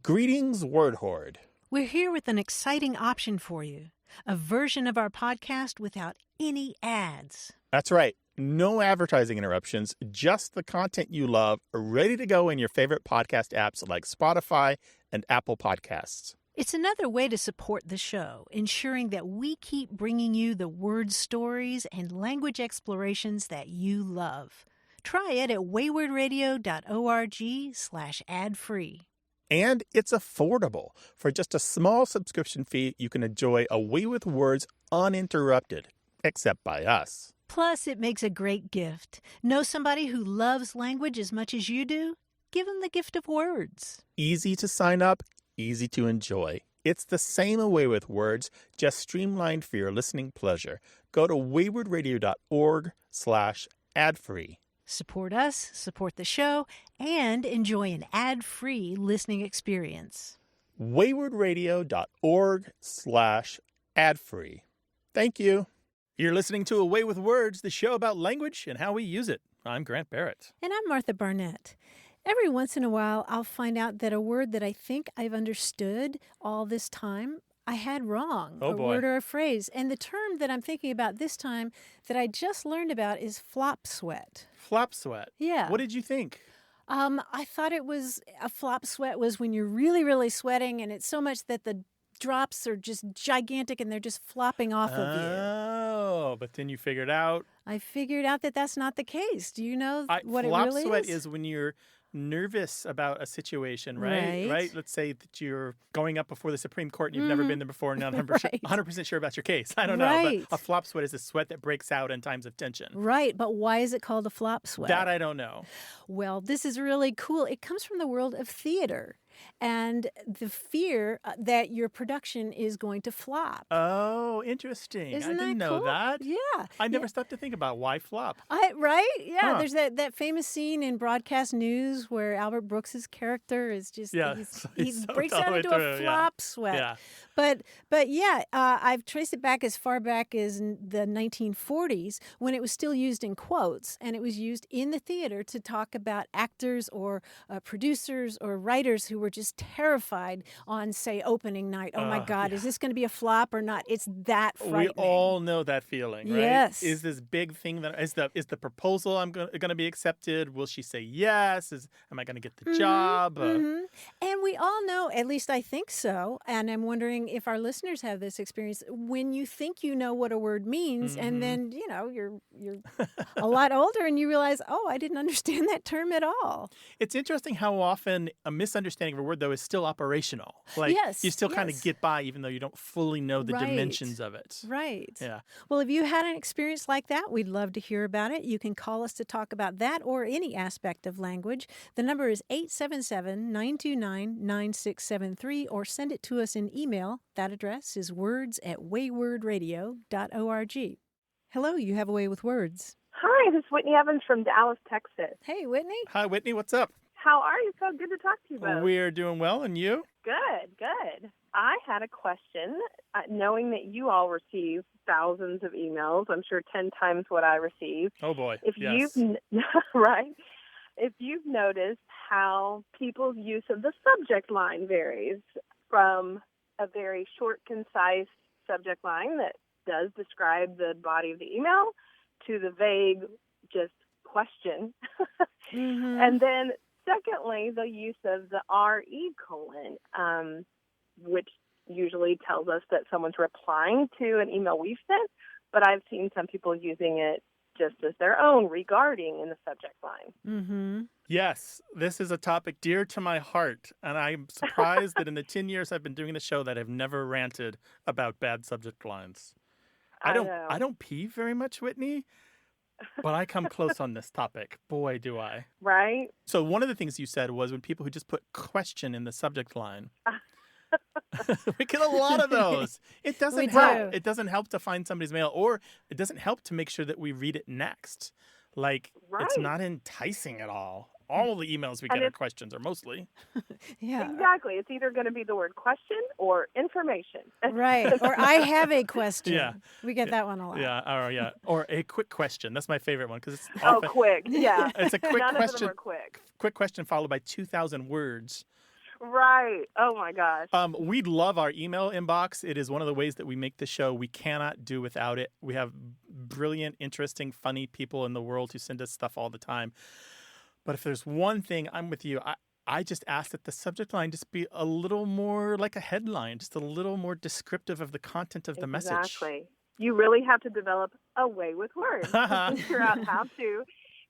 Greetings, Word Horde. We're here with an exciting option for you, a version of our podcast without any ads. That's right. No advertising interruptions, just the content you love, ready to go in your favorite podcast apps like Spotify and Apple Podcasts. It's another way to support the show, ensuring that we keep bringing you the word stories and language explorations that you love. Try it at waywardradio.org/ad-free. And it's affordable. For just a small subscription fee, you can enjoy A Way with Words uninterrupted, except by us. Plus, it makes a great gift. Know somebody who loves language as much as you do? Give them the gift of words. Easy to sign up, easy to enjoy. It's the same A Way with Words, just streamlined for your listening pleasure. Go to waywardradio.org/ad-free. Support us, support the show, and enjoy an ad-free listening experience. waywardradio.org/ad-free. Thank you. You're listening to A Way with Words, the show about language and how we use it. I'm Grant Barrett. And I'm Martha Barnett. Every once in a while, I'll find out that a word that I think I've understood all this time, I had wrong. Oh, boy. A word or a phrase. And the term that I'm thinking about this time that I just learned about is flop sweat. Flop sweat. Yeah. What did you think? I thought it was a flop sweat was when you're really, really sweating and it's so much that the drops are just gigantic and they're just flopping off of you. Oh, but then you figured out. I figured out that that's not the case. Do you know what it flop really sweat is? is when you're nervous about a situation, right? Right? Let's say that you're going up before the Supreme Court and you've never been there before and not 100% sure about your case. I don't know. But a flop sweat is a sweat that breaks out in times of tension. Right. But why is it called a flop sweat? That I don't know. Well, this is really cool. It comes from the world of theater and the fear that your production is going to flop. Oh, interesting. Isn't I didn't that know cool? that. Yeah. I never stopped to think about why flop. Right? Yeah. Huh. There's that famous scene in Broadcast News where Albert Brooks's character is just he breaks out into a flop sweat. Yeah. But yeah, I've traced it back as far back as the 1940s when it was still used in quotes, and it was used in the theater to talk about actors or producers or writers who were just terrified on, say, opening night. Oh my God, is this going to be a flop or not? It's that frightening. We all know that feeling, right? Yes. Is this big thing that is the proposal I'm going to be accepted? Will she say yes? Am I going to get the job? And we all know, at least I think so, and I'm wondering if our listeners have this experience, when you think you know what a word means, and then, you're a lot older and you realize, oh, I didn't understand that term at all. It's interesting how often a misunderstanding of a word, though, is still operational. Like, you still kind of get by even though you don't fully know the dimensions of it. Right. Yeah. Well, if you had an experience like that, we'd love to hear about it. You can call us to talk about that or any aspect of language. The number is 877-929-9673, or send it to us in email. That address is words@waywardradio.org. Hello, you have a way with words. Hi, this is Whitney Evans from Dallas, Texas. Hey, Whitney. Hi, Whitney. What's up? How are you? So good to talk to you both. We're doing well, and you? Good. I had a question. Knowing that you all receive thousands of emails, I'm sure 10 times what I receive. Oh, boy. Yes. Right? If you've noticed how people's use of the subject line varies from a very short, concise subject line that does describe the body of the email to the vague, just question. And then secondly, the use of the RE colon, which usually tells us that someone's replying to an email we've sent, but I've seen some people using it just as their own regarding in the subject line. Yes, this is a topic dear to my heart, and I'm surprised that in the 10 years I've been doing the show that I've never ranted about bad subject lines. I don't pee very much, Whitney, but I come close on this topic. Boy, do I. Right? So one of the things you said was when people who just put question in the subject line. We get a lot of those. It doesn't help. It doesn't help to find somebody's mail, or it doesn't help to make sure that we read it next. Like, it's not enticing at all. All the emails we get are questions, or mostly. Exactly. It's either going to be the word question or information. Right. Or I have a question. Yeah. We get that one a lot. Yeah. Or a quick question. That's my favorite one because it's often, quick. Yeah. It's a quick None question. Of them are quick. Quick question followed by 2,000 words. Right. Oh, my gosh. We love our email inbox. It is one of the ways that we make the show. We cannot do without it. We have brilliant, interesting, funny people in the world who send us stuff all the time. But if there's one thing, I'm with you. I just ask that the subject line just be a little more like a headline, just a little more descriptive of the content of the message. Exactly. You really have to develop a way with words to figure out how to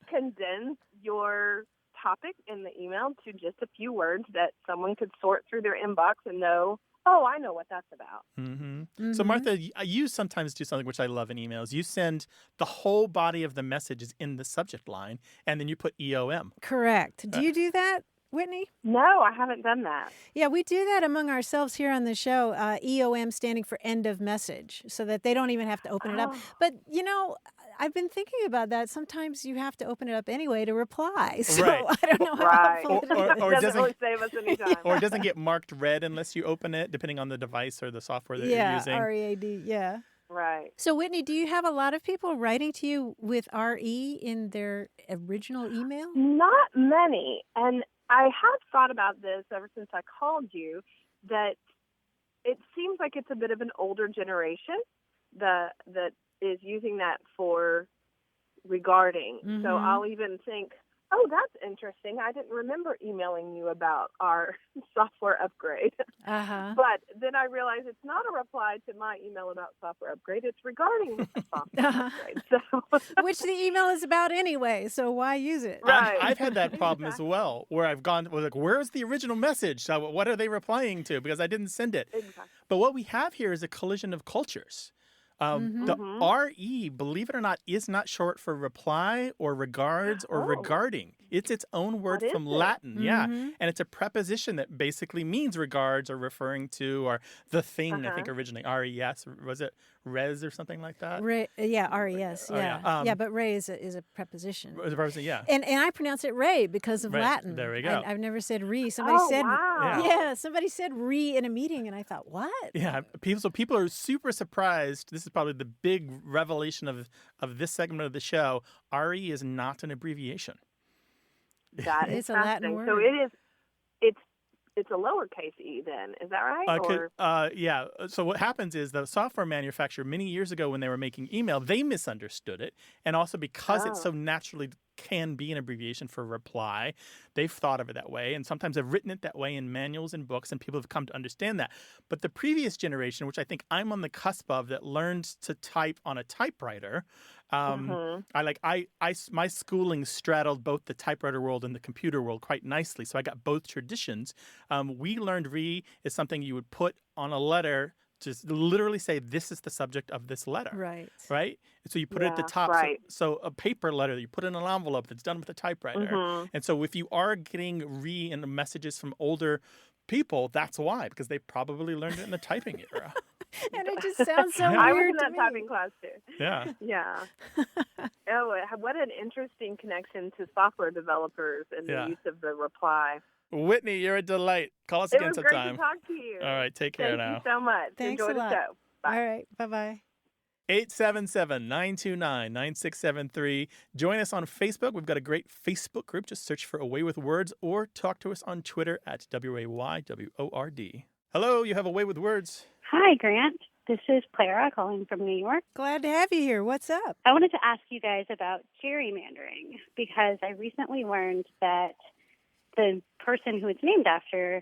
condense your topic in the email to just a few words that someone could sort through their inbox and know, oh, I know what that's about. Mm-hmm. Mm-hmm. So, Martha, you sometimes do something which I love in emails. You send the whole body of the messages in the subject line, and then you put EOM. Correct. Do you do that, Whitney? No, I haven't done that. Yeah, we do that among ourselves here on the show, EOM standing for end of message, so that they don't even have to open it up. But, you know, I've been thinking about that. Sometimes you have to open it up anyway to reply. So I don't know how helpful it is. Or it doesn't really save us any time. Or it doesn't get marked red unless you open it, depending on the device or the software that you're using. Yeah, READ, yeah. Right. So, Whitney, do you have a lot of people writing to you with RE in their original email? Not many. And I have thought about this ever since I called you, that it seems like it's a bit of an older generation that is using that for regarding. Mm-hmm. So I'll even think, oh, that's interesting. I didn't remember emailing you about our software upgrade. Uh-huh. But then I realized it's not a reply to my email about software upgrade. It's regarding the software upgrade. So. Which the email is about anyway, so why use it? Right. I've had that problem as well, where I've gone, like, where's the original message? So what are they replying to? Because I didn't send it. Exactly. But what we have here is a collision of cultures. The RE, believe it or not, is not short for reply or regards or regarding. It's its own word from Latin, and it's a preposition that basically means regards or referring to or the thing, I think originally, RES, was it res or something like that? RES, yeah. But re is a preposition. It's a preposition, yeah. And I pronounce it re because of Latin. There we go. I've never said re. Somebody somebody said re in a meeting, and I thought, what? Yeah, people are super surprised. This is probably the big revelation of this segment of the show. RE is not an abbreviation. That is a Latin word. So it's a lowercase e then. Is that right? Yeah. So what happens is the software manufacturer many years ago when they were making email, they misunderstood it. And also because it so naturally can be an abbreviation for reply, they've thought of it that way. And sometimes they've written it that way in manuals and books, and people have come to understand that. But the previous generation, which I think I'm on the cusp of, that learned to type on a typewriter, my schooling straddled both the typewriter world and the computer world quite nicely. So I got both traditions. We learned re is something you would put on a letter, just literally say, this is the subject of this letter. Right? So you put it at the top. Right. So a paper letter, you put in an envelope that's done with a typewriter. And so if you are getting re in the messages from older people, that's why, because they probably learned it in the typing era. And it just sounds so weird. I was in that typing class too. Yeah. Yeah. Oh, what an interesting connection to software developers and the use of the reply. Whitney, you're a delight. Call us again sometime. It was great to talk to you. All right, take care now. Thank you so much. Thanks Enjoy a lot. the show. Bye. All right, bye-bye. 877-929-9673. Join us on Facebook. We've got a great Facebook group. Just search for A Way with Words or talk to us on Twitter at WAYWORD. Hello, you have A Way with Words. Hi, Grant. This is Clara calling from New York. Glad to have you here. What's up? I wanted to ask you guys about gerrymandering because I recently learned that the person who it's named after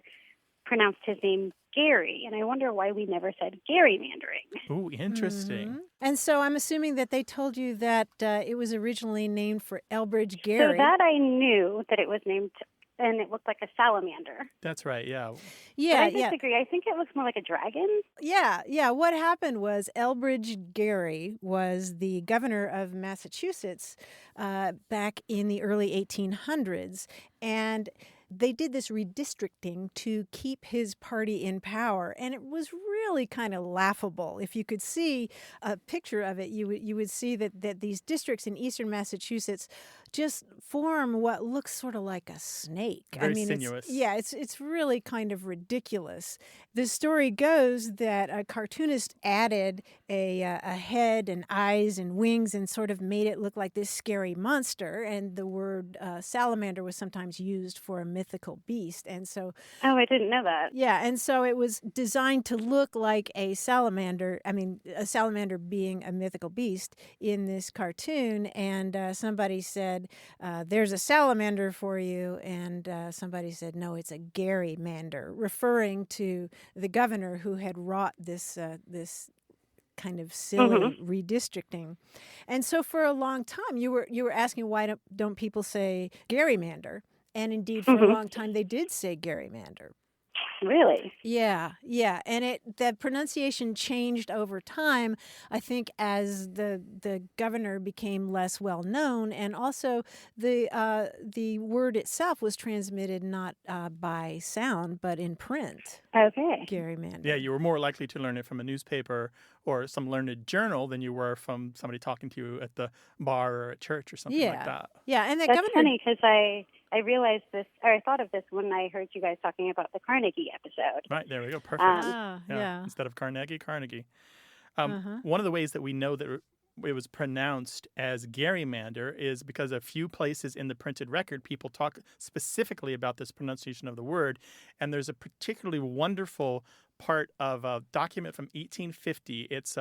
pronounced his name Gary, and I wonder why we never said gerrymandering. Ooh, interesting. And so I'm assuming that they told you that it was originally named for Elbridge Gerry. So that I knew that it was named, and it looked like a salamander. That's right, yeah. Yeah, but I disagree. I think it looks more like a dragon. Yeah. What happened was Elbridge Gerry was the governor of Massachusetts back in the early 1800s, and they did this redistricting to keep his party in power, and it was really kind of laughable. If you could see a picture of it, you would see that these districts in eastern Massachusetts just form what looks sort of like a snake. Very sinuous. It's really kind of ridiculous. The story goes that a cartoonist added a head and eyes and wings and sort of made it look like this scary monster. And the word salamander was sometimes used for a mythical beast. And so, oh, I didn't know that. Yeah, and so it was designed to look like a salamander. I mean, a salamander being a mythical beast in this cartoon. And somebody said, "There's a salamander for you," and somebody said, "No, it's a Gary-mander," referring to the governor who had wrought this kind of silly redistricting. And so for a long time, you were asking why don't people say Gary-mander? And indeed, for a long time, they did say Gary-mander. Really? Yeah. And the pronunciation changed over time, I think, as the governor became less well known, and also the word itself was transmitted not by sound but in print. Okay. Gerrymander. Yeah, you were more likely to learn it from a newspaper or some learned journal than you were from somebody talking to you at the bar or at church or something like that. Yeah, and That's funny because I realized this, or I thought of this when I heard you guys talking about the Carnegie episode. Right, there we go. Perfect. Yeah. Instead of Carnegie. One of the ways that we know that it was pronounced as Gerrymander is because a few places in the printed record, people talk specifically about this pronunciation of the word. And there's a particularly wonderful part of a document from 1850. It's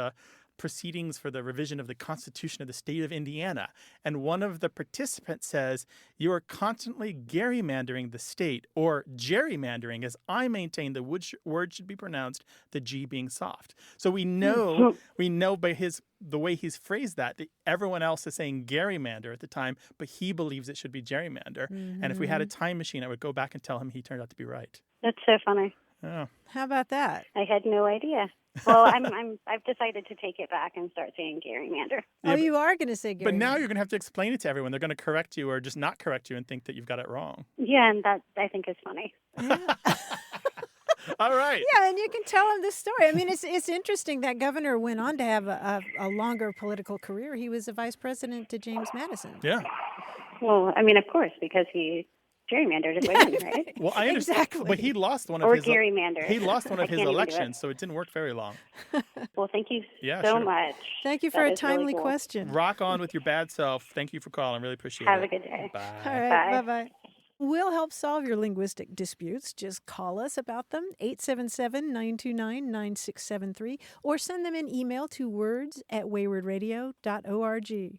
proceedings for the revision of the Constitution of the state of Indiana. And one of the participants says, "You are constantly gerrymandering the state," or gerrymandering, as I maintain the word should be pronounced, the G being soft. So we know by the way he's phrased that everyone else is saying gerrymander at the time, but he believes it should be gerrymander. And if we had a time machine, I would go back and tell him he turned out to be right. That's so funny. Oh. How about that? I had no idea. Well, I've decided to take it back and start saying Gerrymander. Yeah, you are going to say Gerrymander. But now you're going to have to explain it to everyone. They're going to correct you or just not correct you and think that you've got it wrong. Yeah, and that I think is funny. Yeah. All right. Yeah, and you can tell him this story. I mean, it's interesting that governor went on to have a longer political career. He was a vice president to James Madison. Yeah. Well, I mean, of course, because he gerrymandered it win, right? Well, I understand. Exactly. But he lost one of or his gerrymander. He lost one of his elections, it. so it didn't work very long. Well, thank you so much. Thank you for a timely question. Rock on with your bad self. Thank you for calling. Really appreciate Have it. a good day. Bye. All right. Bye-bye. We'll help solve your linguistic disputes. Just call us about them, 877-929-9673, or send them an email to words@waywardradio.org.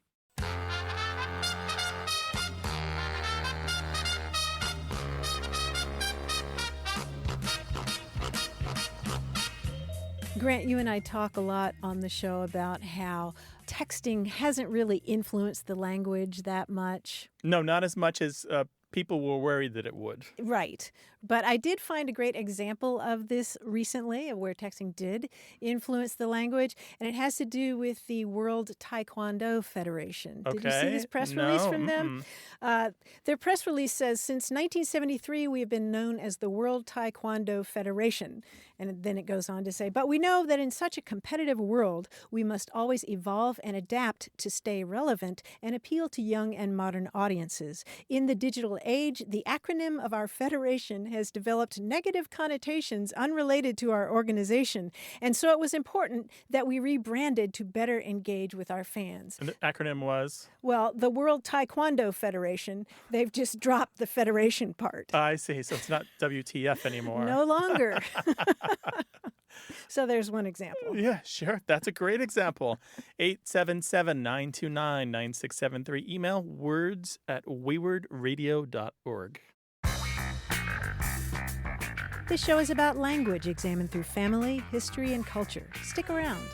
Grant, you and I talk a lot on the show about how texting hasn't really influenced the language that much. No, not as much as people were worried that it would. Right. But I did find a great example of this recently, of where texting did influence the language, and it has to do with the World Taekwondo Federation. Okay. Did you see this press release from them? Mm-mm. Their press release says, since 1973, we have been known as the World Taekwondo Federation. And then it goes on to say, but we know that in such a competitive world, we must always evolve and adapt to stay relevant and appeal to young and modern audiences. In the digital age, the acronym of our federation has developed negative connotations unrelated to our organization. And so it was important that we rebranded to better engage with our fans. And the acronym was? Well, the World Taekwondo Federation. They've just dropped the federation part. I see. So it's not WTF anymore. No longer. So there's one example. Yeah, sure. That's a great example. 877-929-9673. Email words@waywardradio.org. This show is about language examined through family, history, and culture. Stick around.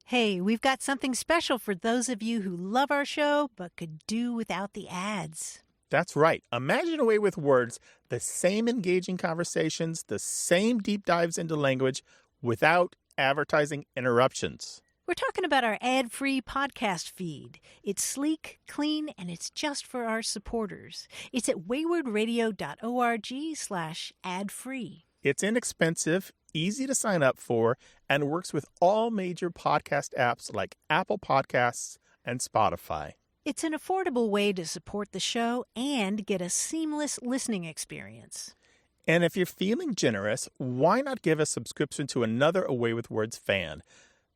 Hey, we've got something special for those of you who love our show but could do without the ads. That's right. Imagine a way with words, the same engaging conversations, the same deep dives into language without advertising interruptions. We're talking about our ad-free podcast feed. It's sleek, clean, and it's just for our supporters. It's at waywardradio.org/ad-free. It's inexpensive, easy to sign up for, and works with all major podcast apps like Apple Podcasts, and Spotify. It's an affordable way to support the show and get a seamless listening experience. And if you're feeling generous, why not give a subscription to another Away with Words fan?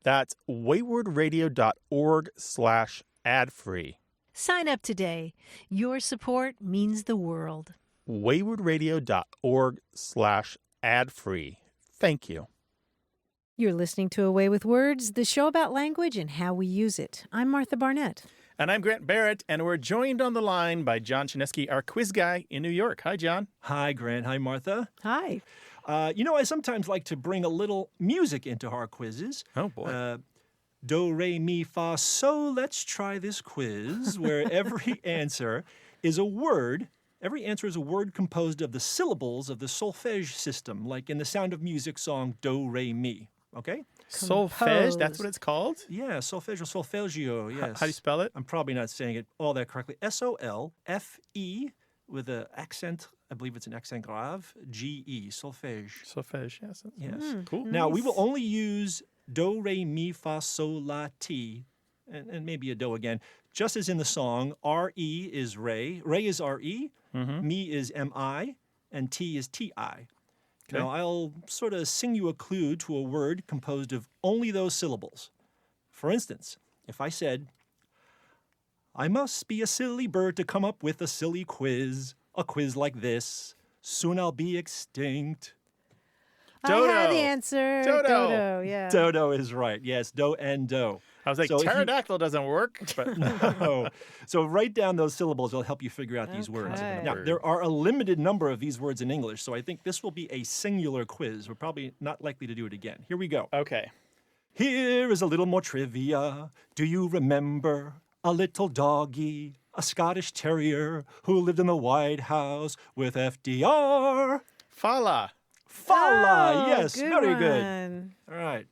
That's waywardradio.org/ad-free. Sign up today. Your support means the world. waywardradio.org/ad-free. Thank you. You're listening to Away with Words, the show about language and how we use it. I'm Martha Barnett. And I'm Grant Barrett, and we're joined on the line by John Chinesky, our quiz guy in New York. Hi, John. Hi, Grant. Hi, Martha. Hi. I sometimes like to bring a little music into our quizzes. Oh, boy. Do, re, mi, fa, so. Let's try this quiz where every answer is a word. Every answer is a word composed of the syllables of the solfège system, like in the Sound of Music song Do, Re, Mi. Okay? Solfège, that's what it's called? Yeah, solfège or solfeggio, yes. How do you spell it? I'm probably not saying it all that correctly. S-O-L-F-E with an accent, I believe it's an accent grave, G-E, solfège. Solfège, yes. Yes. Cool. Now, we will only use do, re, mi, fa, sol, la, ti, and maybe a do again. Just as in the song, R-E is re, re is R-E, mi is M-I, and T is T-I. Okay. Now, I'll sort of sing you a clue to a word composed of only those syllables. For instance, if I said, I must be a silly bird to come up with a silly quiz, a quiz like this. Soon I'll be extinct. Dodo. I have the answer. Dodo. Yeah. Dodo is right. Yes, do and do. I was like, So if you- pterodactyl doesn't work, but No. So write down those syllables. It'll help you figure out these words. Okay. Now, there are a limited number of these words in English, so I think this will be a singular quiz. We're probably not likely to do it again. Here we go. okay. Here is a little more trivia. Do you remember a little doggy, a Scottish terrier who lived in the White House with FDR? Fala. Fala, Oh, yes, good very good. one. All right.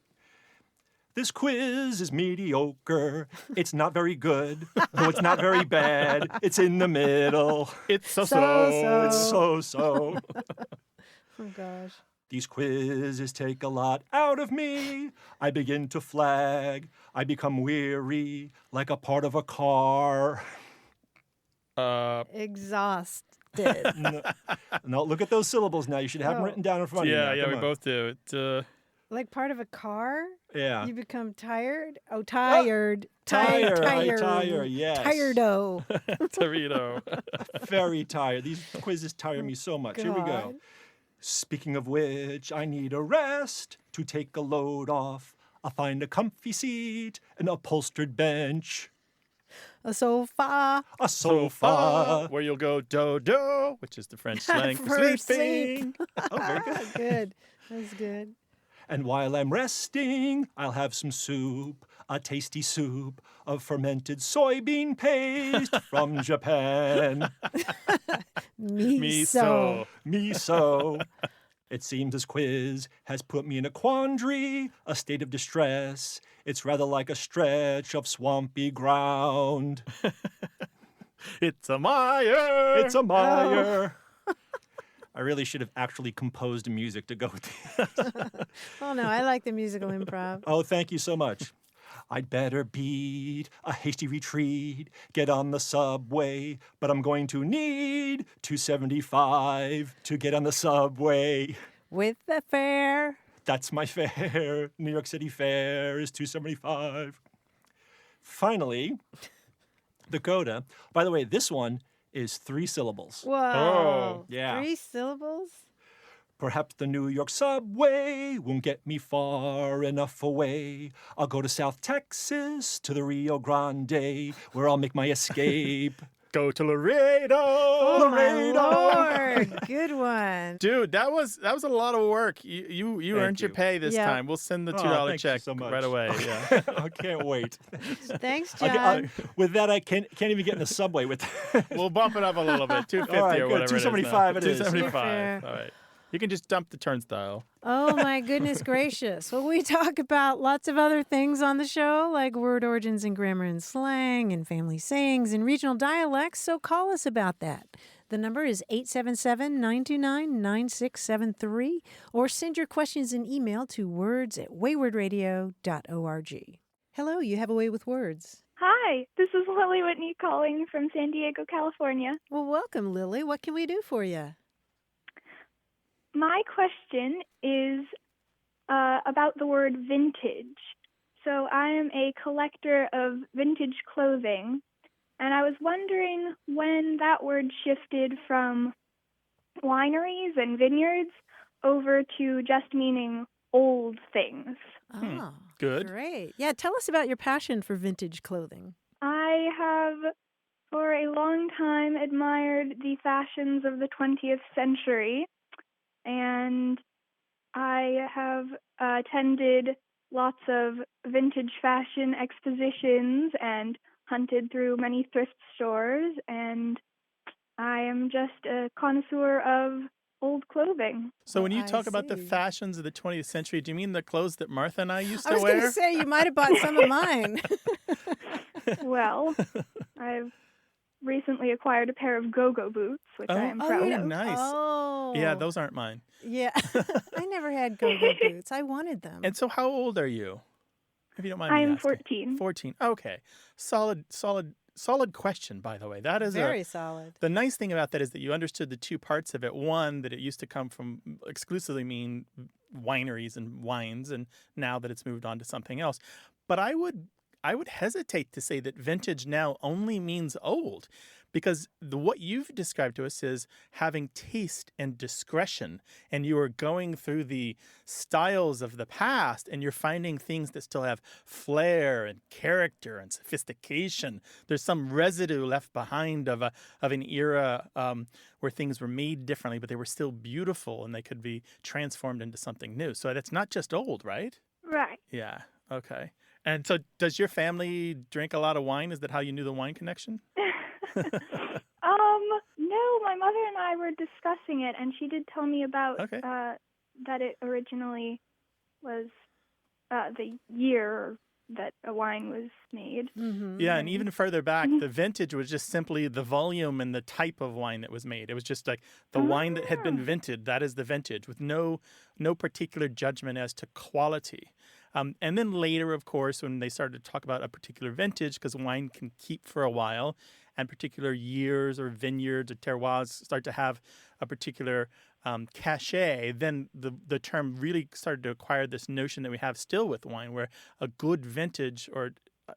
This quiz is mediocre. It's not very good. No, it's not very bad. It's in the middle. It's So-so. It's so-so. Oh, gosh. These quizzes take a lot out of me. I begin to flag. I become weary, like a part of a car. Exhausted. No, look at those syllables now. You should have them Oh. written down in front of you. yeah, now. yeah, Come we on. both do. Like part of a car? Yeah. You become tired? Oh, tired. Tire, Tired. tire, yes. Tirdo. Torito. Very tired. These quizzes tire me so much. Here we go. God. Speaking of which, I need a rest to take a load off. I'll find a comfy seat, an upholstered bench, A sofa. a sofa. Where you'll go do, which is the French slang for For sleeping. Oh, very good. Good. That's good. And while I'm resting, I'll have some soup, a tasty soup of fermented soybean paste from Japan. Miso. Miso. It seems this quiz has put me in a quandary, a state of distress. It's rather like a stretch of swampy ground. It's a mire. It's a mire. I really should have actually composed music to go with it. Oh, no, I like the musical improv. Oh, thank you so much. I'd better beat a hasty retreat, get on the subway, but I'm going to need $2.75 to get on the subway. With the fare. That's my fare. New York City fare is $2.75. Finally, the coda. By the way, this one is 3 syllables. Whoa. Oh, yeah. 3 syllables? Perhaps the New York subway won't get me far enough away. I'll go to South Texas, to the Rio Grande, where I'll make my escape. Go to Laredo. Oh, Laredo. my Lord. Good one. Dude, that was a lot of work. You Thank earned your you. pay this Yeah. time. We'll send the Oh, $2 thank you check so much. right away. Yeah. I can't wait. Thanks, Okay, John. with that, I can't even get in the subway with that. We'll bump it up a little bit. $2.50 All right, or good. whatever. $2.75 it is. $2.75. Fair. All right. You can just dump the turnstile. Oh, my goodness gracious. Well, we talk about lots of other things on the show, like word origins and grammar and slang and family sayings and regional dialects, so call us about that. The number is 877-929-9673, or send your questions in email to words@waywardradio.org. Hello, you have a way with words. Hi, this is Lily Whitney calling from San Diego, California. Well, welcome, Lily. What can we do for you? My question is about the word vintage. So I am a collector of vintage clothing, and I was wondering when that word shifted from wineries and vineyards over to just meaning old things. Oh, good. Great. Yeah, tell us about your passion for vintage clothing. I have for a long time admired the fashions of the 20th century, and I have attended lots of vintage fashion expositions and hunted through many thrift stores, and I am just a connoisseur of old clothing. So when you I talk about the see. fashions of the 20th century, do you mean the clothes that Martha and I used I to was going wear? to say you might have bought some of mine. Well, I've recently acquired a pair of go-go boots, which I am proud of. Nice. Oh. Yeah, those aren't mine. Yeah. I never had go-go boots. I wanted them. And so how old are you? If you don't mind I me am asking. 14. 14. Okay. Solid question, by the way. That is Very solid. The nice thing about that is that you understood the two parts of it. One, that it used to come from exclusively mean wineries and wines, and now that it's moved on to something else. But I would hesitate to say that vintage now only means old, because what you've described to us is having taste and discretion, and you are going through the styles of the past, and you're finding things that still have flair and character and sophistication. There's some residue left behind of an era where things were made differently, but they were still beautiful, and they could be transformed into something new. So that's not just old, right? Right. Yeah. Okay. And so does your family drink a lot of wine? Is that how you knew the wine connection? No, my mother and I were discussing it, and she did tell me about that it originally was the year that a wine was made. Mm-hmm. Yeah, and even further back, the vintage was just simply the volume and the type of wine that was made. It was just like the wine that had been vinted, that is the vintage, with no particular judgment as to quality. And then later, of course, when they started to talk about a particular vintage, because wine can keep for a while, and particular years or vineyards or terroirs start to have a particular cachet, then the term really started to acquire this notion that we have still with wine, where a good vintage, or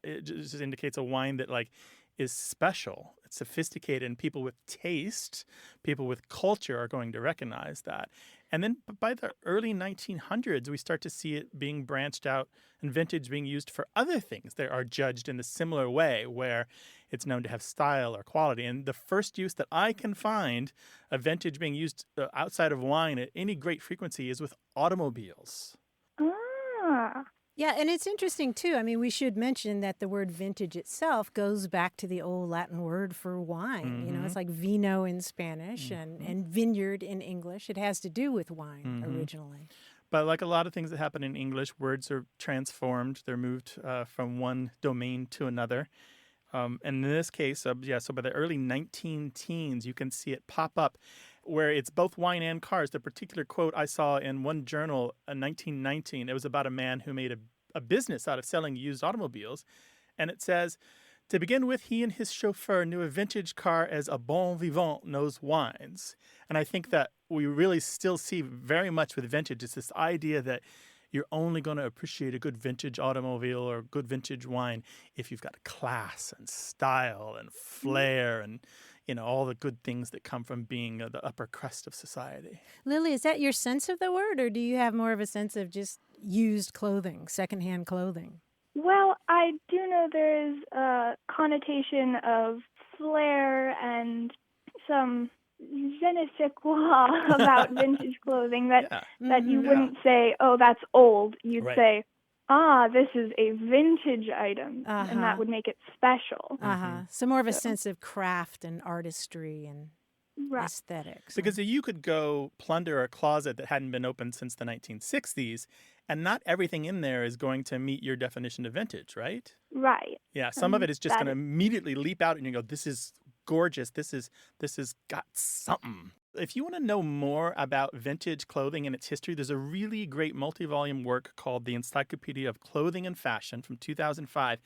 it just indicates a wine that like is special, it's sophisticated, and people with taste, people with culture are going to recognize that. And then by the early 1900s, we start to see it being branched out and vintage being used for other things that are judged in a similar way, where it's known to have style or quality. And the first use that I can find of vintage being used outside of wine at any great frequency is with automobiles. Ah. Yeah, and it's interesting, too. I mean, we should mention that the word vintage itself goes back to the old Latin word for wine. You know, it's like vino in Spanish and vineyard in English. It has to do with wine originally. But like a lot of things that happen in English, words are transformed. They're moved from one domain to another. And in this case, so by the early 19-teens, you can see it pop up where it's both wine and cars. The particular quote I saw in one journal in 1919, it was about a man who made a business out of selling used automobiles. And it says, to begin with, he and his chauffeur knew a vintage car as a bon vivant knows wines. And I think that we really still see very much with vintage, it's this idea that you're only going to appreciate a good vintage automobile or good vintage wine if you've got class and style and flair and, you know, all the good things that come from being the upper crust of society. Lily, is that your sense of the word, or do you have more of a sense of just used clothing, secondhand clothing? Well, I do know there is a connotation of flair and some je ne sais quoi about vintage clothing that you wouldn't say, oh, that's old. You'd say, this is a vintage item, and that would make it special. So more of a sense of craft and artistry and aesthetics. Because you could go plunder a closet that hadn't been opened since the 1960s, and not everything in there is going to meet your definition of vintage, right? Right. Yeah, some of it is just going to immediately leap out and you go, this is gorgeous. This is got something. If you want to know more about vintage clothing and its history, there's a really great multi-volume work called The Encyclopedia of Clothing and Fashion from 2005.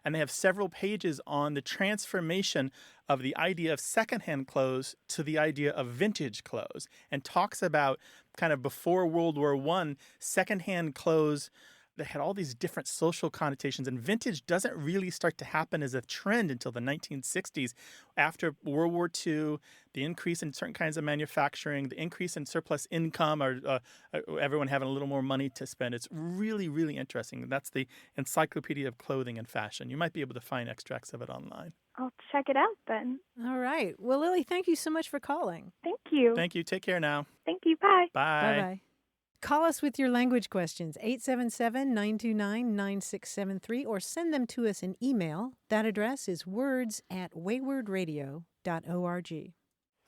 and they have several pages on the transformation of the idea of secondhand clothes to the idea of vintage clothes, and talks about kind of before World War I, secondhand clothes that had all these different social connotations, and vintage doesn't really start to happen as a trend until the 1960s. After World War II, the increase in certain kinds of manufacturing, the increase in surplus income, or everyone having a little more money to spend. It's really, really interesting. That's the Encyclopedia of Clothing and Fashion. You might be able to find extracts of it online. I'll check it out then. All right. Well, Lily, thank you so much for calling. Thank you. Thank you. Take care now. Thank you. Bye. Bye. Bye-bye. Call us with your language questions, 877-929-9673, or send them to us in email. That address is words@waywardradio.org.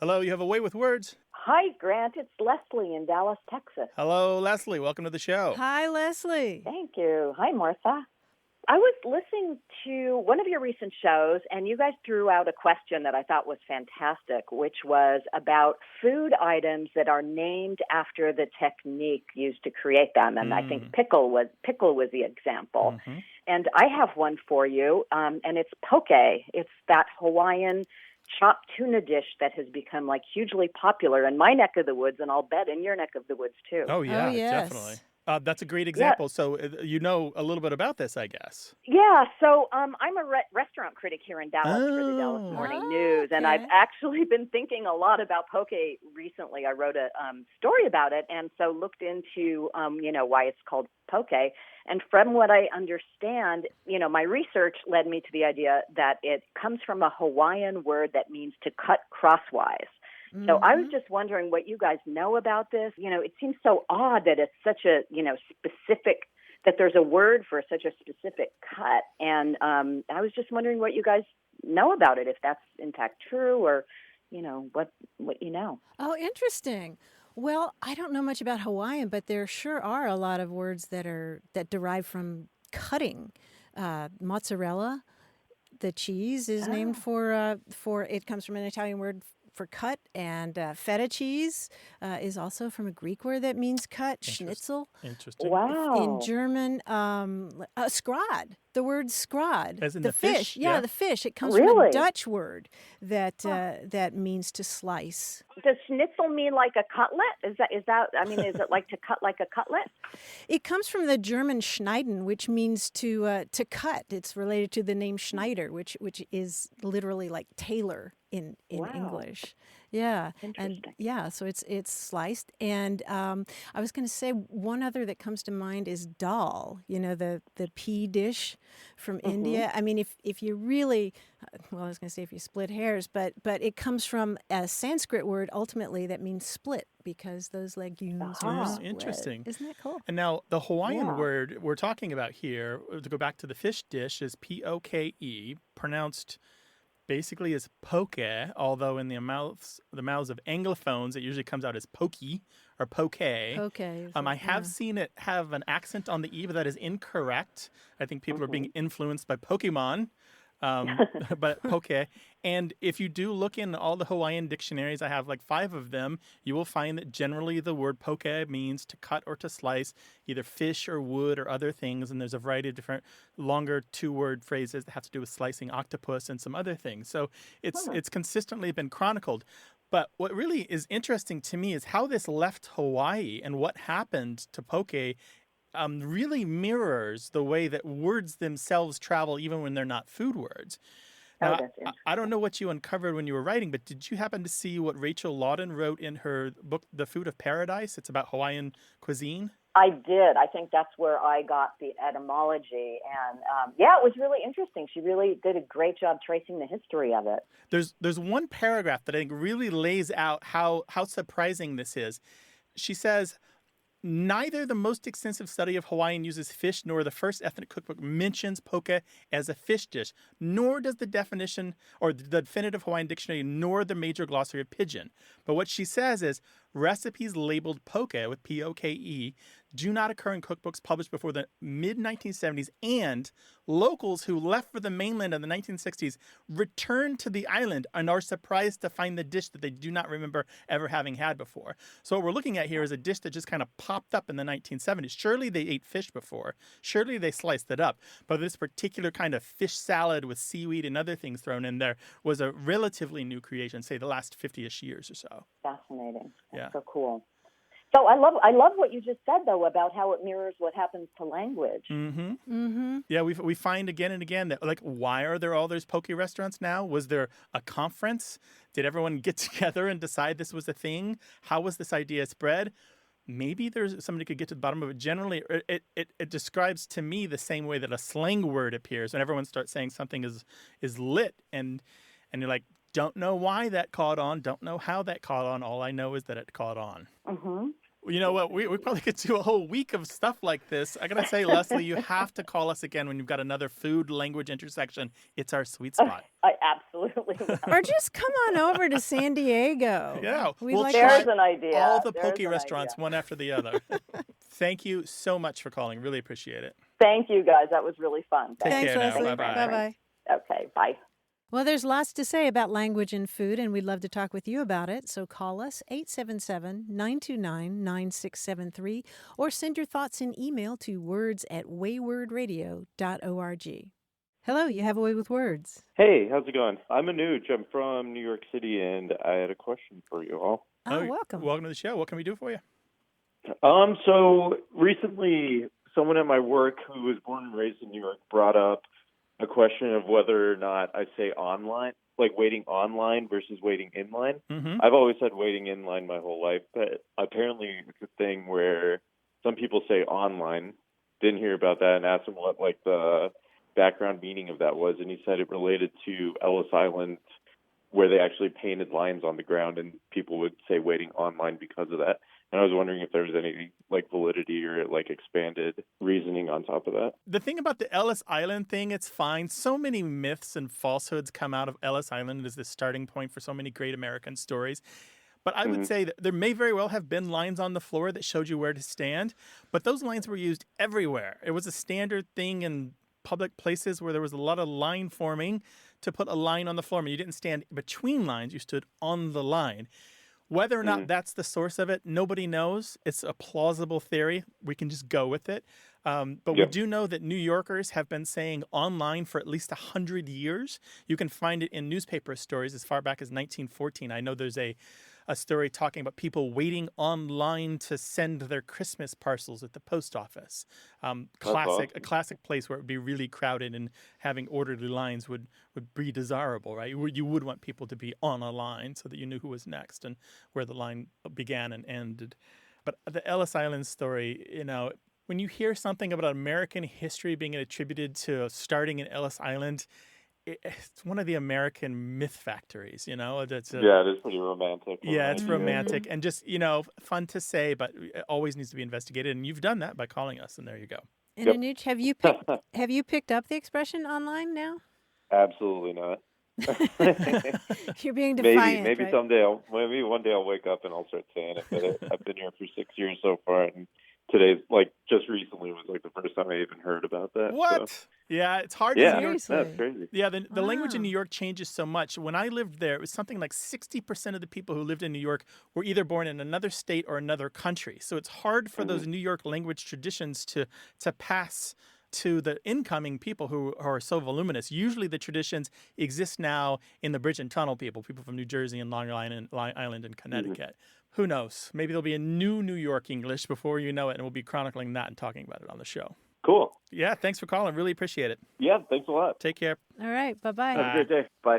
Hello, you have a way with words. Hi, Grant. It's Leslie in Dallas, Texas. Hello, Leslie. Welcome to the show. Hi, Leslie. Thank you. Hi, Martha. I was listening to one of your recent shows, and you guys threw out a question that I thought was fantastic, which was about food items that are named after the technique used to create them. And I think pickle was the example. Mm-hmm. And I have one for you, and it's poke. It's that Hawaiian chopped tuna dish that has become like hugely popular in my neck of the woods, and I'll bet in your neck of the woods too. Oh, yeah, yes. definitely. That's a great example. Yeah. So you know a little bit about this, I guess. Yeah. So I'm a restaurant critic here in Dallas for the Dallas Morning News, and I've actually been thinking a lot about poke recently. I wrote a story about it, and so looked into why it's called poke. And from what I understand, my research led me to the idea that it comes from a Hawaiian word that means to cut crosswise. So I was just wondering what you guys know about this. It seems so odd that it's such a, specific, that there's a word for such a specific cut. And I was just wondering what you guys know about it, if that's in fact true, or, what you know. Oh, interesting. Well, I don't know much about Hawaiian, but there sure are a lot of words that derive from cutting. Mozzarella, the cheese, is named for it comes from an Italian word for cut, and feta cheese is also from a Greek word that means cut. Schnitzel. Interesting. Wow. In German, schrad. The word schrad. As in the fish. Yeah, the fish. It comes from a Dutch word that means to slice. Does schnitzel mean like a cutlet? Is that? I mean, is it like to cut like a cutlet? It comes from the German schneiden, which means to cut. It's related to the name Schneider, which is literally like tailor in English. Yeah. Interesting. And yeah, so it's sliced. And I was going to say one other that comes to mind is dal, the pea dish from India. I mean, if you really, I was going to say if you split hairs, but it comes from a Sanskrit word ultimately that means split, because those legumes are split. Interesting. Isn't that cool? And now the Hawaiian word we're talking about here, to go back to the fish dish, is poke, pronounced basically as poke, although in the mouths of Anglophones, it usually comes out as pokey or poke. Okay. I have seen it have an accent on the E, but that is incorrect. I think people are being influenced by Pokemon. But poke. And if you do look in all the Hawaiian dictionaries, I have like 5 of them, you will find that generally the word poke means to cut or to slice either fish or wood or other things. And there's a variety of different longer 2-word phrases that have to do with slicing octopus and some other things. So it's consistently been chronicled. But what really is interesting to me is how this left Hawaii and what happened to poke really mirrors the way that words themselves travel even when they're not food words. Now, I don't know what you uncovered when you were writing, but did you happen to see what Rachel Lawton wrote in her book, The Food of Paradise? It's about Hawaiian cuisine. I did. I think that's where I got the etymology. And it was really interesting. She really did a great job tracing the history of it. There's one paragraph that I think really lays out how surprising this is. She says, neither the most extensive study of Hawaiian uses fish nor the first ethnic cookbook mentions poke as a fish dish, nor does the definition or the definitive Hawaiian dictionary nor the major glossary of pidgin. But what she says is, recipes labeled poke with P-O-K-E do not occur in cookbooks published before the mid-1970s, and locals who left for the mainland in the 1960s returned to the island and are surprised to find the dish that they do not remember ever having had before. So what we're looking at here is a dish that just kind of popped up in the 1970s. Surely they ate fish before. Surely they sliced it up. But this particular kind of fish salad with seaweed and other things thrown in there was a relatively new creation, say the last 50-ish years or so. Fascinating. That's Yeah. so cool. So I love what you just said, though, about how it mirrors what happens to language. Mm-hmm. Mm-hmm. Yeah, we find again and again that, like, why are there all those poke restaurants now? Was there a conference? Did everyone get together and decide this was a thing? How was this idea spread? Maybe there's somebody could get to the bottom of it. Generally, it describes to me the same way that a slang word appears when everyone starts saying something is lit, and you're like, don't know why that caught on, don't know how that caught on. All I know is that it caught on. Mm-hmm. You know what? We probably could do a whole week of stuff like this. I gotta say, Leslie, you have to call us again when you've got another food language intersection. It's our sweet spot. I absolutely will. Or just come on over to San Diego. Yeah, We'd like try There's an idea. all the There's poke an restaurants, idea. one after the other. Thank you so much for calling. Really appreciate it. Thank you, guys. That was really fun. Take Thanks, care now. Leslie. Bye-bye. Bye-bye. Okay, bye. Well, there's lots to say about language and food, and we'd love to talk with you about it. So call us, 877-929-9673, or send your thoughts in email to words@waywordradio.org. Hello, you have a way with words. Hey, how's it going? I'm Anuj. I'm from New York City, and I had a question for you all. Oh, welcome. Welcome to the show. What can we do for you? So recently, someone at my work who was born and raised in New York brought up a question of whether or not I say online, like waiting online versus waiting in line. Mm-hmm. I've always said waiting in line my whole life, but apparently it's a thing where some people say online. Didn't hear about that and asked him what like the background meaning of that was, and he said it related to Ellis Island, where they actually painted lines on the ground, and people would say waiting online because of that. And I was wondering if there was any like validity or like expanded reasoning on top of that. The thing about the Ellis Island thing, it's fine. So many myths and falsehoods come out of Ellis Island as the starting point for so many great American stories. But I would say that there may very well have been lines on the floor that showed you where to stand, but those lines were used everywhere. It was a standard thing in public places where there was a lot of line forming to put a line on the floor. I mean, you didn't stand between lines, you stood on the line. Whether or not that's the source of it, nobody knows. It's a plausible theory. We can just go with it. But we do know that New Yorkers have been saying online for at least 100 years. You can find it in newspaper stories as far back as 1914. I know there's a story talking about people waiting online to send their Christmas parcels at the post office. A classic place where it would be really crowded, and having orderly lines would be desirable, right? You would want people to be on a line so that you knew who was next and where the line began and ended. But the Ellis Island story, you know, when you hear something about American history being attributed to starting in Ellis Island, it's one of the American myth factories, you know. It is pretty romantic. Yeah, it's romantic and just, you know, fun to say, but it always needs to be investigated. And you've done that by calling us, and there you go. And Anuj, have you picked up the expression online now? Absolutely not. You're being defiant. Maybe right? maybe one day I'll wake up and I'll start saying it. But I've been here for 6 years so far, and today's like just recently was like the first time I even heard about that. What? So. Yeah, it's hard. Yeah, Seriously? that's crazy. Yeah, the language in New York changes so much. When I lived there, it was something like 60% of the people who lived in New York were either born in another state or another country. So it's hard for those New York language traditions to pass to the incoming people who are so voluminous. Usually the traditions exist now in the bridge and tunnel people from New Jersey and Long Island and Connecticut. Who knows? Maybe there'll be a new New York English before you know it, and we'll be chronicling that and talking about it on the show. Cool. Yeah, thanks for calling. Really appreciate it. Yeah, thanks a lot. Take care. All right, bye-bye. Have a great day. Bye.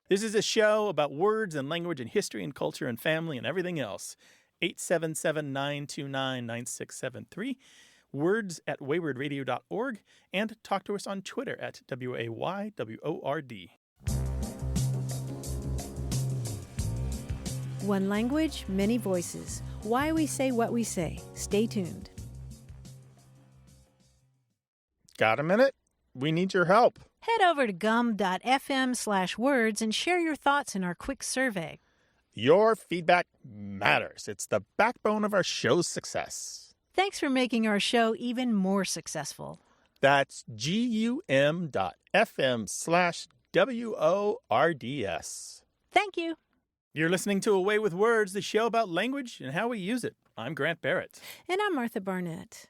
This is a show about words and language and history and culture and family and everything else. 877-929-9673. words@waywordradio.org, and talk to us on Twitter at WAYWORD. One language, many voices. Why we say what we say. Stay tuned. Got a minute? We need your help. Head over to gum.fm/words and share your thoughts in our quick survey. Your feedback matters. It's the backbone of our show's success. Thanks for making our show even more successful. That's gum.fm/WORDS. Thank you. You're listening to Away with Words, the show about language and how we use it. I'm Grant Barrett. And I'm Martha Barnett.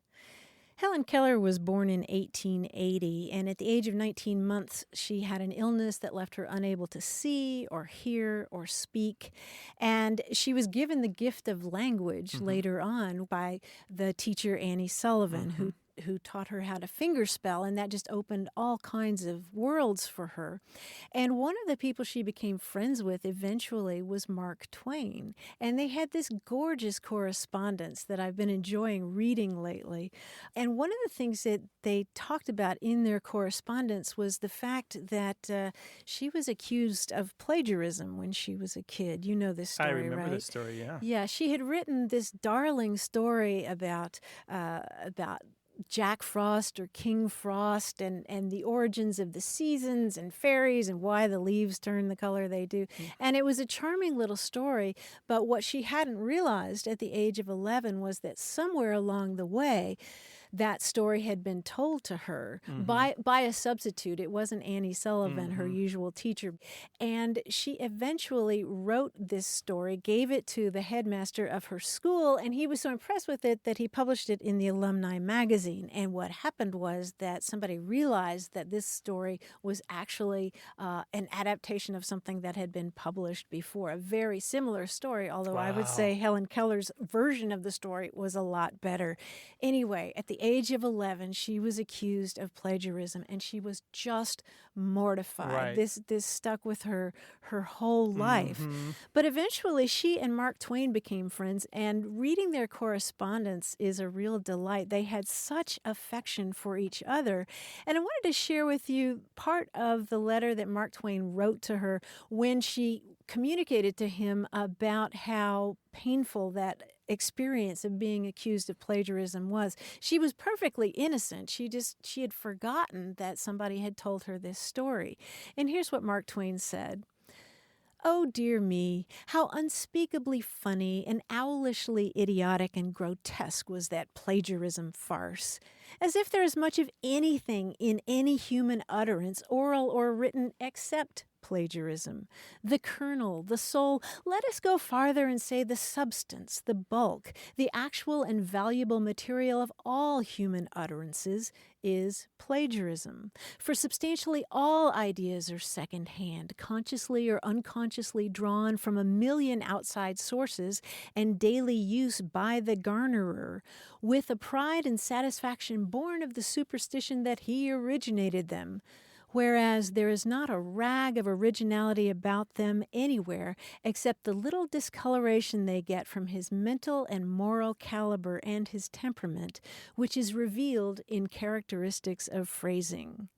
Helen Keller was born in 1880, and at the age of 19 months, she had an illness that left her unable to see or hear or speak. And she was given the gift of language later on by the teacher Annie Sullivan, who taught her how to fingerspell, and that just opened all kinds of worlds for her. And one of the people she became friends with eventually was Mark Twain. And they had this gorgeous correspondence that I've been enjoying reading lately. And one of the things that they talked about in their correspondence was the fact that she was accused of plagiarism when she was a kid. You know this story, right? I remember this story, yeah. Yeah, she had written this darling story about Jack Frost or King Frost and the origins of the seasons and fairies and why the leaves turn the color they do. And it was a charming little story, but what she hadn't realized at the age of 11 was that somewhere along the way, that story had been told to her by a substitute. It wasn't Annie Sullivan, her usual teacher. And she eventually wrote this story, gave it to the headmaster of her school, and he was so impressed with it that he published it in the alumni magazine. And what happened was that somebody realized that this story was actually an adaptation of something that had been published before, a very similar story, although I would say Helen Keller's version of the story was a lot better. Anyway, at the age of 11, she was accused of plagiarism, and she was just mortified. Right. This stuck with her whole life. But eventually, she and Mark Twain became friends, and reading their correspondence is a real delight. They had such affection for each other. And I wanted to share with you part of the letter that Mark Twain wrote to her when she communicated to him about how painful that experience of being accused of plagiarism was. She was perfectly innocent. She had forgotten that somebody had told her this story. And here's what Mark Twain said. Oh, dear me, how unspeakably funny and owlishly idiotic and grotesque was that plagiarism farce. As if there is much of anything in any human utterance, oral or written, except plagiarism. The kernel, the soul, let us go farther and say the substance, the bulk, the actual and valuable material of all human utterances is plagiarism. For substantially all ideas are second-hand, consciously or unconsciously drawn from a million outside sources and daily use by the garnerer, with a pride and satisfaction born of the superstition that he originated them. Whereas there is not a rag of originality about them anywhere except the little discoloration they get from his mental and moral caliber and his temperament, which is revealed in characteristics of phrasing.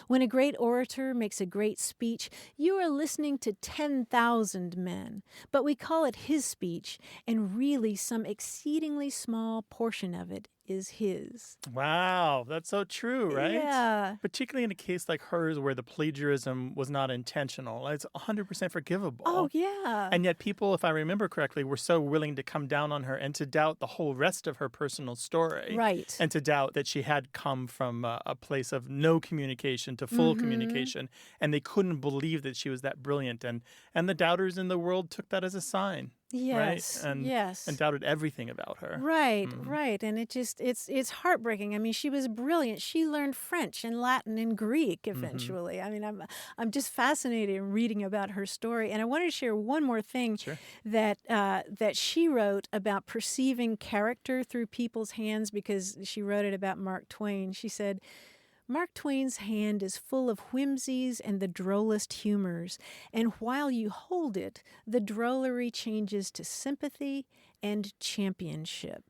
When a great orator makes a great speech, you are listening to 10,000 men, but we call it his speech, and really some exceedingly small portion of it is his. Wow, that's so true, right? Yeah. Particularly in a case like hers where the plagiarism was not intentional. It's 100% forgivable. Oh, yeah. And yet people, if I remember correctly, were so willing to come down on her and to doubt the whole rest of her personal story. Right. And to doubt that she had come from a place of no communication to full communication. And they couldn't believe that she was that brilliant. And the doubters in the world took that as a sign. Yes. Right? Yes. And doubted everything about her. Right, right. And it's heartbreaking. I mean, she was brilliant. She learned French and Latin and Greek eventually. I mean, I'm just fascinated in reading about her story. And I wanted to share one more thing that she wrote about perceiving character through people's hands, because she wrote it about Mark Twain. She said, Mark Twain's hand is full of whimsies and the drollest humors, and while you hold it, the drollery changes to sympathy and championship.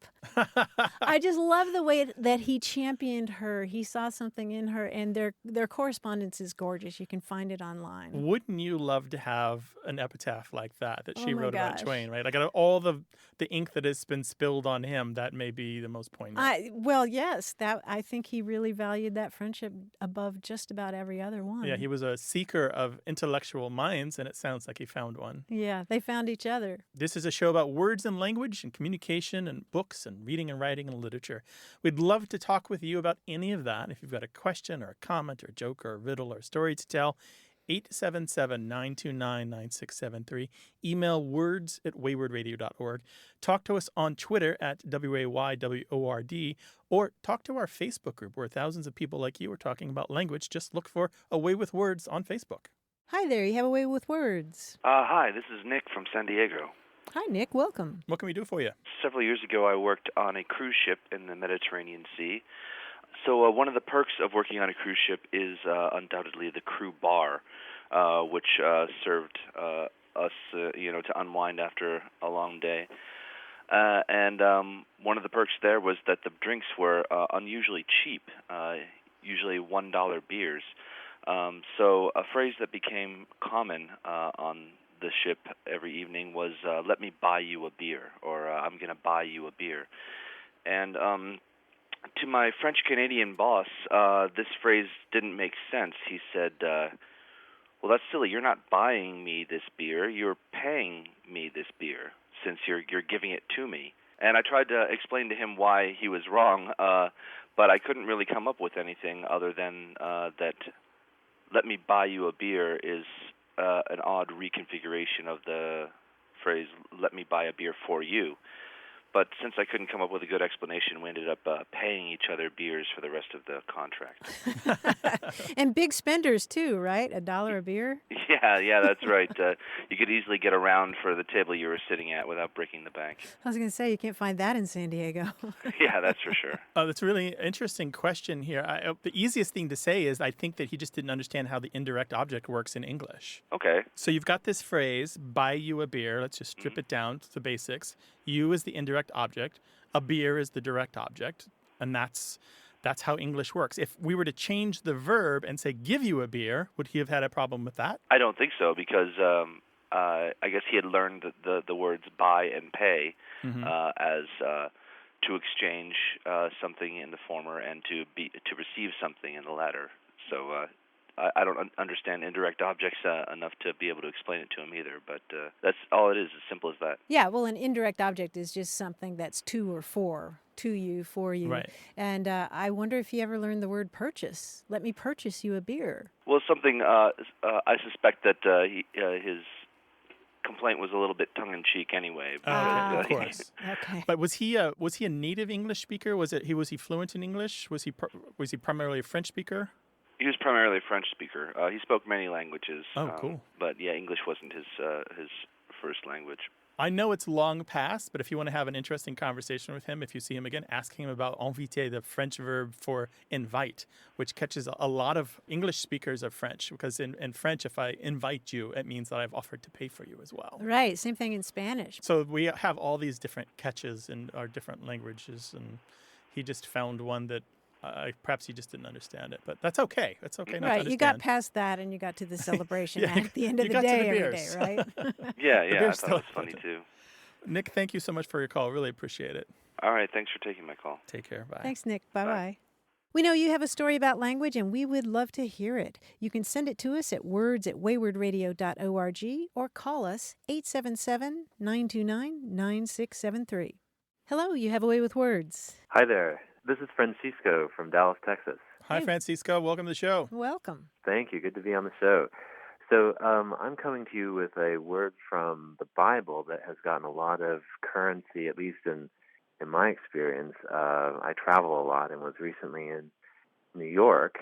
I just love the way that he championed her. He saw something in her, and their correspondence is gorgeous. You can find it online. Wouldn't you love to have an epitaph like that she wrote about gosh. Twain, right? Like out of all the ink that has been spilled on him, that may be the most poignant. Well, yes, I think he really valued that friendship above just about every other one. Yeah, he was a seeker of intellectual minds, and it sounds like he found one. Yeah, they found each other. This is a show about words and language and communication and books and reading and writing and literature. We'd love to talk with you about any of that. If you've got a question or a comment or a joke or a riddle or a story to tell, 877-929-9673. Email words@waywardradio.org. Talk to us on Twitter @WAYWORD, or talk to our Facebook group where thousands of people like you are talking about language. Just look for A Way with Words on Facebook. Hi there, you have A Way with Words. Hi, this is Nick from San Diego. Hi, Nick. Welcome. What can we do for you? Several years ago, I worked on a cruise ship in the Mediterranean Sea. So one of the perks of working on a cruise ship is undoubtedly the crew bar, which served us, to unwind after a long day. And one of the perks there was that the drinks were unusually cheap, usually $1 beers. So a phrase that became common on the ship every evening was, let me buy you a beer, or I'm going to buy you a beer. And to my French-Canadian boss, this phrase didn't make sense. He said, well, that's silly. You're not buying me this beer. You're paying me this beer since you're giving it to me. And I tried to explain to him why he was wrong, but I couldn't really come up with anything other than that let me buy you a beer is an odd reconfiguration of the phrase let me buy a beer for you. But since I couldn't come up with a good explanation, we ended up paying each other beers for the rest of the contract. And big spenders, too, right? $1 a beer? Yeah, that's right. You could easily get around for the table you were sitting at without breaking the bank. I was going to say, you can't find that in San Diego. Yeah, that's for sure. That's a really interesting question here. The easiest thing to say is I think that he just didn't understand how the indirect object works in English. Okay. So you've got this phrase, buy you a beer. Let's just strip it down to the basics. You is the indirect object. A beer is the direct object. And that's how English works. If we were to change the verb and say give you a beer, would he have had a problem with that? I don't think so, because I guess he had learned the words buy and pay as to exchange something in the former and to receive something in the latter. So I don't understand indirect objects enough to be able to explain it to him either, but that's all it is, as simple as that. Yeah, well, an indirect object is just something that's to or for you, for you. Right. And I wonder if he ever learned the word purchase. Let me purchase you a beer. Well, something I suspect that his complaint was a little bit tongue-in-cheek anyway. Of course. Okay. But was he a native English speaker? Was he fluent in English? Was he primarily a French speaker? He was primarily a French speaker. He spoke many languages. Oh, cool. But yeah, English wasn't his first language. I know it's long past, but if you want to have an interesting conversation with him, if you see him again, ask him about inviter, the French verb for invite, which catches a lot of English speakers of French, because in French, if I invite you, it means that I've offered to pay for you as well. Right, same thing in Spanish. So we have all these different catches in our different languages, and he just found one that perhaps he just didn't understand it, but that's okay. That's okay not to understand. Right, you got past that and you got to the celebration Yeah, at the end of you the got to day the every beers. day, right? Yeah, I beer's thought it was still funny too. Nick, thank you so much for your call. Really appreciate it. All right, thanks for taking my call. Take care. Bye. Thanks, Nick. Bye-bye. We know you have a story about language, and we would love to hear it. You can send it to us at words@waywardradio.org or call us 877-929-9673. Hello, you have a way with words. Hi there. This is Francisco from Dallas, Texas. Hi, Francisco. Welcome to the show. Welcome. Thank you. Good to be on the show. So I'm coming to you with a word from the Bible that has gotten a lot of currency, at least in my experience. I travel a lot and was recently in New York,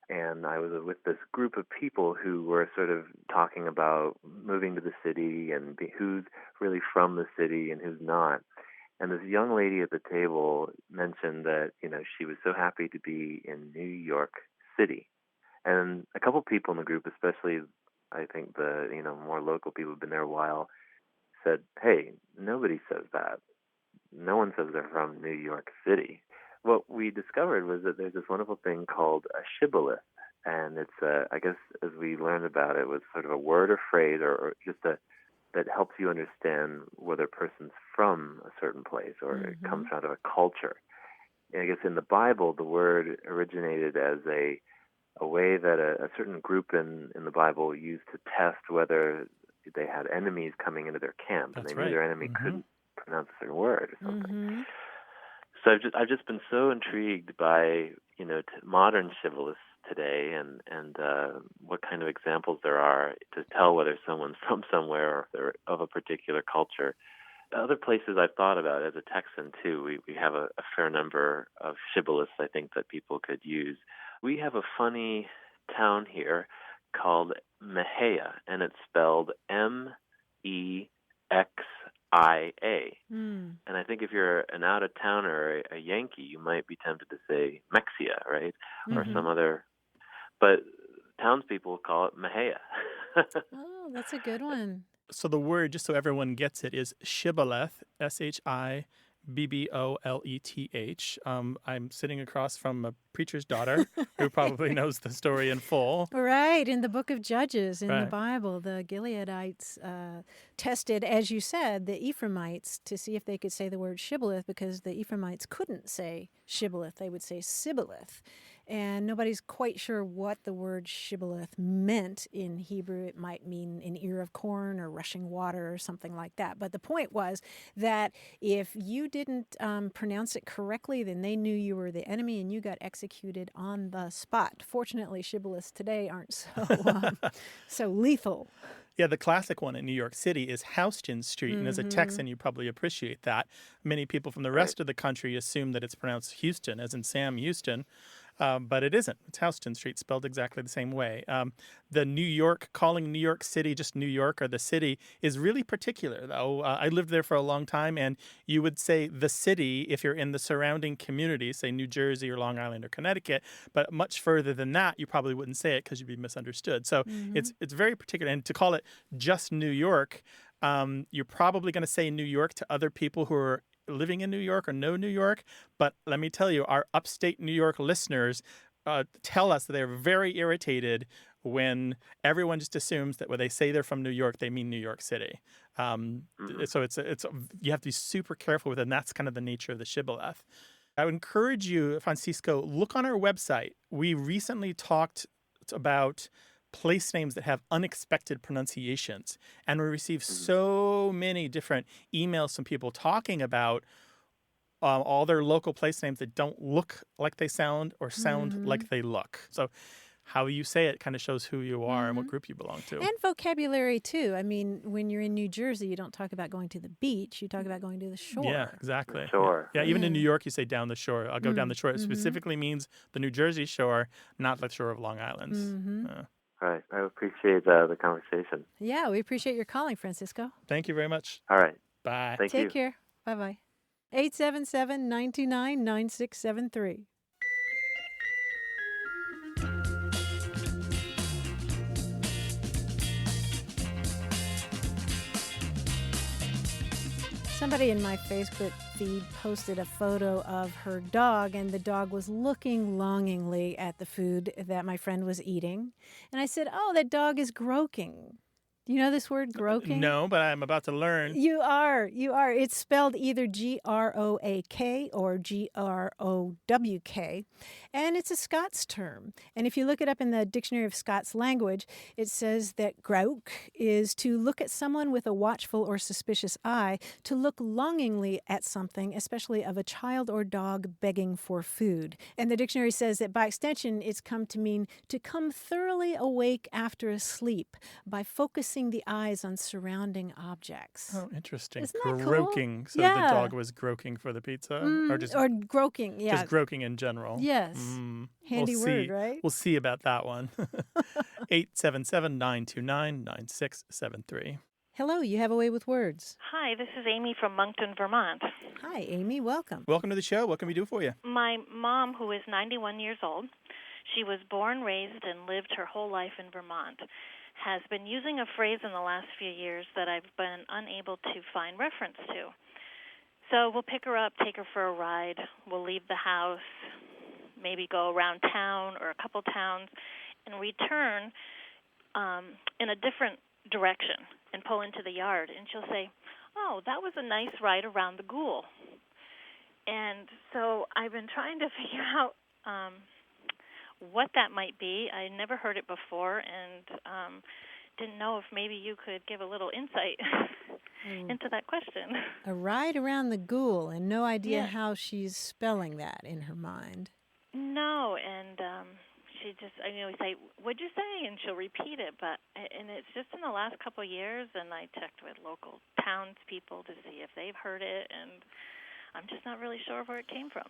and I was with this group of people who were sort of talking about moving to the city and who's really from the city and who's not. And this young lady at the table mentioned that, she was so happy to be in New York City. And a couple people in the group, especially I think the, more local people who've been there a while, said, hey, nobody says that. no one says they're from New York City. What we discovered was that there's this wonderful thing called a shibboleth, and it's I guess as we learned about it, was sort of a word or phrase or just that helps you understand whether a person's from a certain place or it comes out of a culture. And I guess in the Bible, the word originated as a way that a certain group in the Bible used to test whether they had enemies coming into their camp, and they knew their enemy couldn't pronounce a certain word or something. So I've just been so intrigued by modern shibboleths today, and what kind of examples there are to tell whether someone's from somewhere or if they're of a particular culture. Other places I've thought about as a Texan too, we have a fair number of shibboleths I think that people could use. We have a funny town here called Mexia, and it's spelled Mexia. And I think if you're an out-of-towner or a Yankee, you might be tempted to say Mexia, right? Or some other. But townspeople call it Mexia. Oh, that's a good one. So the word, just so everyone gets it, is shibboleth, Shibboleth. I'm sitting across from a preacher's daughter who probably knows the story in full. Right. In the book of Judges in the Bible, the Gileadites tested, as you said, the Ephraimites to see if they could say the word shibboleth, because the Ephraimites couldn't say shibboleth. They would say sibboleth. And nobody's quite sure what the word shibboleth meant in Hebrew. It might mean an ear of corn or rushing water or something like that. But the point was that if you didn't pronounce it correctly, then they knew you were the enemy and you got executed on the spot. Fortunately, shibboleths today aren't so lethal. Yeah, the classic one in New York City is Houston Street, and as a Texan, you probably appreciate that. Many people from the rest of the country assume that it's pronounced Houston, as in Sam Houston. But it isn't. It's Houston Street, spelled exactly the same way. The New York, calling New York City just New York or the city is really particular, though. I lived there for a long time, and you would say the city if you're in the surrounding community, say New Jersey or Long Island or Connecticut, but much further than that, you probably wouldn't say it because you'd be misunderstood. So it's very particular. And to call it just New York, you're probably going to say New York to other people who are living in New York or know New York, but let me tell you, our upstate New York listeners tell us that they're very irritated when everyone just assumes that when they say they're from New York, they mean New York City. So it's you have to be super careful with it, and that's kind of the nature of the shibboleth. I would encourage you, Francisco, look on our website. We recently talked about place names that have unexpected pronunciations. And we receive so many different emails from people talking about all their local place names that don't look like they sound or sound like they look. So how you say it kind of shows who you are and what group you belong to. And vocabulary, too. I mean, when you're in New Jersey, you don't talk about going to the beach. You talk about going to the shore. Yeah, exactly. Shore. Yeah, even in New York, you say down the shore. I'll go down the shore. It specifically means the New Jersey shore, not the shore of Long Island. Right. I appreciate the conversation. Yeah, we appreciate your calling, Francisco. Thank you very much. All right. Bye. Take care. Bye-bye. 877-929-9673. Somebody in my Facebook feed posted a photo of her dog, and the dog was looking longingly at the food that my friend was eating. And I said, "Oh, that dog is groking." Do you know this word, groking? No, but I'm about to learn. You are. It's spelled either Groak or Growk, and it's a Scots term. And if you look it up in the Dictionary of Scots Language, it says that groak is to look at someone with a watchful or suspicious eye, to look longingly at something, especially of a child or dog begging for food. And the dictionary says that by extension, it's come to mean to come thoroughly awake after a sleep by focusing the eyes on surrounding objects. Oh, interesting. Isn't that Groking. cool? So Yeah. the dog was groking for the pizza? Or groking, yeah. Just groking in general. Yes. Handy We'll word, see. right? We'll see about that one. 877-929-9673. Hello, you have a way with words. Hi, this is Amy from Moncton, Vermont. Hi, Amy. Welcome. Welcome to the show. What can we do for you? My mom, who is 91 years old, she was born, raised, and lived her whole life in Vermont, has been using a phrase in the last few years that I've been unable to find reference to. So we'll pick her up, take her for a ride. We'll leave the house, maybe go around town or a couple towns, and return in a different direction and pull into the yard. And she'll say, "Oh, that was a nice ride around the ghoul." And so I've been trying to figure out what that might be. I never heard it before, and didn't know if maybe you could give a little insight into that question. A ride around the ghoul, and no idea how she's spelling that in her mind. No, and she just, we say, "What'd you say?" And she'll repeat it, and it's just in the last couple of years, and I checked with local townspeople to see if they've heard it, and I'm just not really sure where it came from.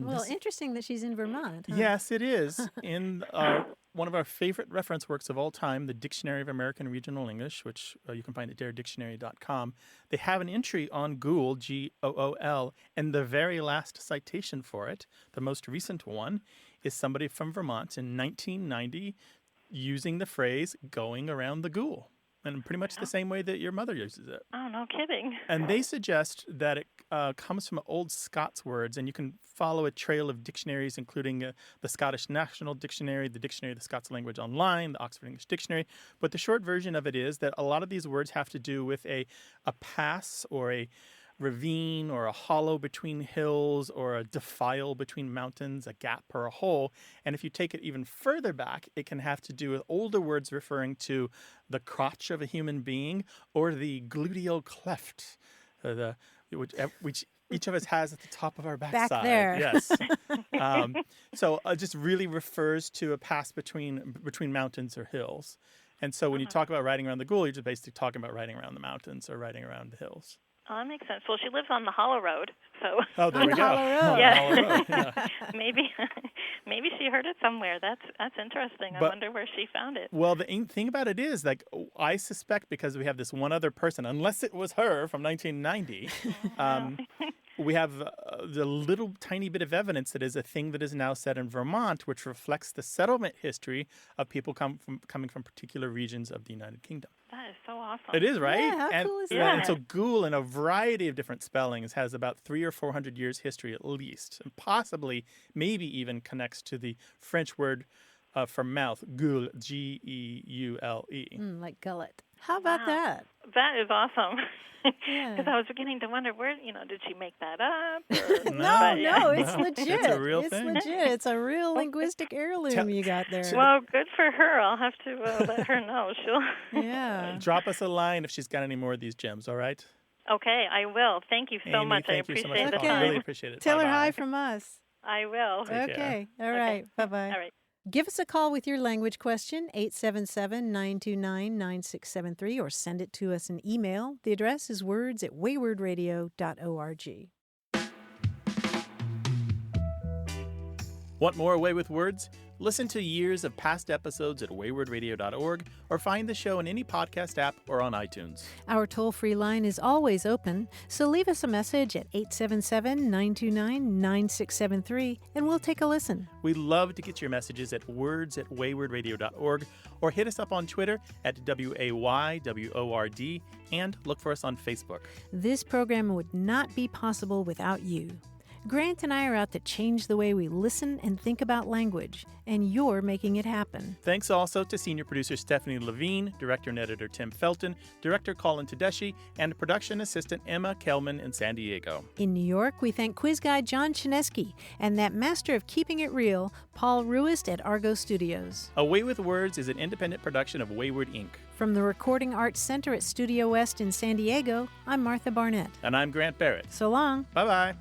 Well, interesting that she's in Vermont. Huh? Yes, it is. In one of our favorite reference works of all time, the Dictionary of American Regional English, which you can find at daredictionary.com, they have an entry on ghoul, G-O-O-L, and the very last citation for it, the most recent one, is somebody from Vermont in 1990 using the phrase going around the ghoul. And pretty much the same way that your mother uses it. Oh, no kidding. And they suggest that it comes from old Scots words, and you can follow a trail of dictionaries, including the Scottish National Dictionary, the Dictionary of the Scots Language Online, the Oxford English Dictionary. But the short version of it is that a lot of these words have to do with a pass or a ravine or a hollow between hills or a defile between mountains, a gap or a hole. And if you take it even further back, it can have to do with older words referring to the crotch of a human being or the gluteal cleft, which each of us has at the top of our backside. Back there. Yes. So it just really refers to a pass between mountains or hills. And so when you talk about riding around the ghoul, you're just basically talking about riding around the mountains or riding around the hills. Oh, that makes sense. Well, she lives on the Hollow Road, so. Oh, there we go. Yeah. Maybe she heard it somewhere. That's interesting. I wonder where she found it. Well, the thing about it is, like, I suspect because we have this one other person, unless it was her from 1990, we have the little tiny bit of evidence that is a thing that is now said in Vermont, which reflects the settlement history of people coming from particular regions of the United Kingdom. That is so awesome. It is, right? Yeah, how cool is that? And so ghoul, in a variety of different spellings, has about 300 or 400 years history at least, and possibly, maybe even connects to the French word for mouth, gueule, G-E-U-L-E. Like gullet. How about that? That is awesome. Yeah. Because I was beginning to wonder, where, did she make that up? Or, no, it's legit. It's a real thing. It's legit. It's a real linguistic heirloom you got there. Well, good for her. I'll have to let her know. Yeah. Drop us a line if she's got any more of these gems, all right? Okay, I will. Thank you so Amy, much. Thank I you so appreciate much the for calling. time. Really appreciate it. Tell her Bye-bye. hi from us. I will. Take care. Okay. All right. Bye-bye. All right. Give us a call with your language question, 877-929-9673, or send it to us in email. The address is words@waywardradio.org. Want more Away with Words? Listen to years of past episodes at waywardradio.org or find the show in any podcast app or on iTunes. Our toll-free line is always open, so leave us a message at 877-929-9673 and we'll take a listen. We love to get your messages at words@waywardradio.org or hit us up on Twitter at WAYWORD and look for us on Facebook. This program would not be possible without you. Grant and I are out to change the way we listen and think about language, and you're making it happen. Thanks also to senior producer Stephanie Levine, director and editor Tim Felton, director Colin Tedeschi, and production assistant Emma Kelman in San Diego. In New York, we thank quiz guy John Chinesky and that master of keeping it real, Paul Ruist at Argo Studios. Away with Words is an independent production of Wayward Inc. From the Recording Arts Center at Studio West in San Diego, I'm Martha Barnett. And I'm Grant Barrett. So long. Bye-bye.